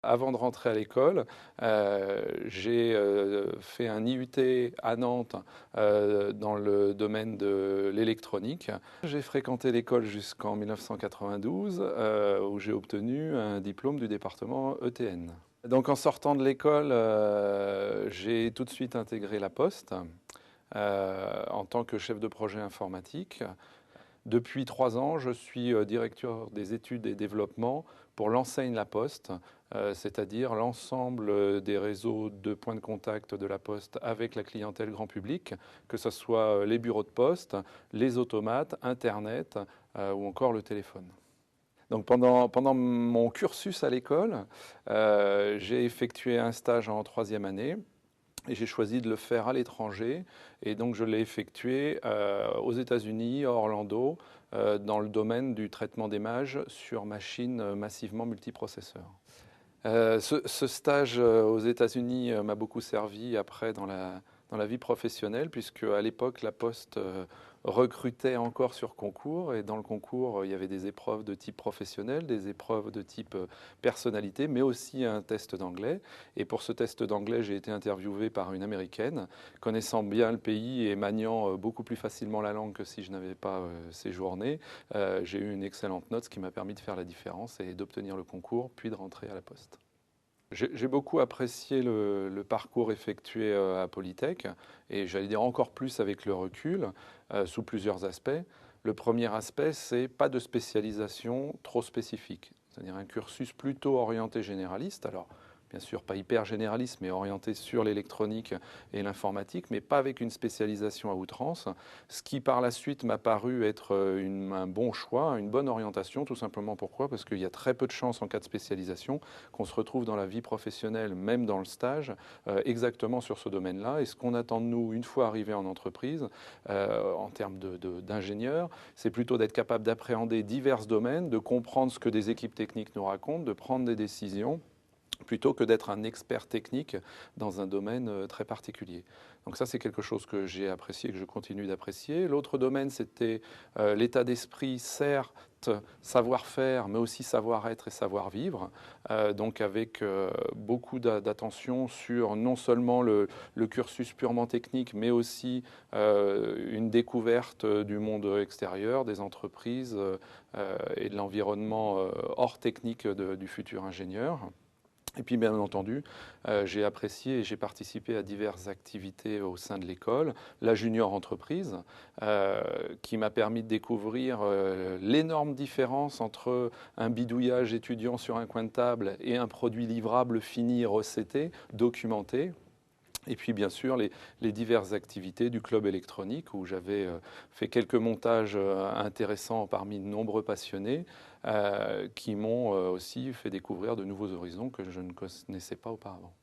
Avant de rentrer à l'école, j'ai fait un IUT à Nantes dans le domaine de l'électronique. J'ai fréquenté l'école jusqu'en 1992 où j'ai obtenu un diplôme du département ETN. Donc en sortant de l'école, j'ai tout de suite intégré la Poste en tant que chef de projet informatique. Depuis 3 ans, je suis directeur des études et développement pour l'enseigne La Poste, c'est-à-dire l'ensemble des réseaux de points de contact de La Poste avec la clientèle grand public, que ce soit les bureaux de poste, les automates, Internet ou encore le téléphone. Donc pendant mon cursus à l'école, j'ai effectué un stage en 3e année. Et j'ai choisi de le faire à l'étranger. Et donc, je l'ai effectué aux États-Unis, à Orlando, dans le domaine du traitement d'images sur machines massivement multiprocesseurs. Ce stage aux États-Unis m'a beaucoup servi après dans la vie professionnelle, puisque à l'époque, la Poste recrutait encore sur concours. Et dans le concours, il y avait des épreuves de type professionnel, des épreuves de type personnalité, mais aussi un test d'anglais. Et pour ce test d'anglais, j'ai été interviewé par une Américaine, connaissant bien le pays et maniant beaucoup plus facilement la langue que si je n'avais pas séjourné. J'ai eu une excellente note, ce qui m'a permis de faire la différence et d'obtenir le concours, puis de rentrer à la Poste. J'ai beaucoup apprécié le parcours effectué à Polytech et j'allais dire encore plus avec le recul, sous plusieurs aspects. Le premier aspect, c'est pas de spécialisation trop spécifique, c'est-à-dire un cursus plutôt orienté généraliste. Alors, bien sûr, pas hyper généraliste, mais orienté sur l'électronique et l'informatique, mais pas avec une spécialisation à outrance, ce qui par la suite m'a paru être un bon choix, une bonne orientation, tout simplement pourquoi? Parce qu'il y a très peu de chances en cas de spécialisation qu'on se retrouve dans la vie professionnelle, même dans le stage, exactement sur ce domaine-là. Et ce qu'on attend de nous, une fois arrivé en entreprise, en termes d'ingénieurs, c'est plutôt d'être capable d'appréhender divers domaines, de comprendre ce que des équipes techniques nous racontent, de prendre des décisions, plutôt que d'être un expert technique dans un domaine très particulier. Donc ça, c'est quelque chose que j'ai apprécié et que je continue d'apprécier. L'autre domaine, c'était l'état d'esprit, certes, savoir-faire, mais aussi savoir-être et savoir-vivre. Donc avec beaucoup d'attention sur non seulement le cursus purement technique, mais aussi une découverte du monde extérieur, des entreprises et de l'environnement hors technique du futur ingénieur. Et puis bien entendu, j'ai apprécié et j'ai participé à diverses activités au sein de l'école, la junior entreprise, qui m'a permis de découvrir l'énorme différence entre un bidouillage étudiant sur un coin de table et un produit livrable fini, recetté, documenté. Et puis bien sûr les diverses activités du club électronique où j'avais fait quelques montages intéressants parmi de nombreux passionnés qui m'ont aussi fait découvrir de nouveaux horizons que je ne connaissais pas auparavant.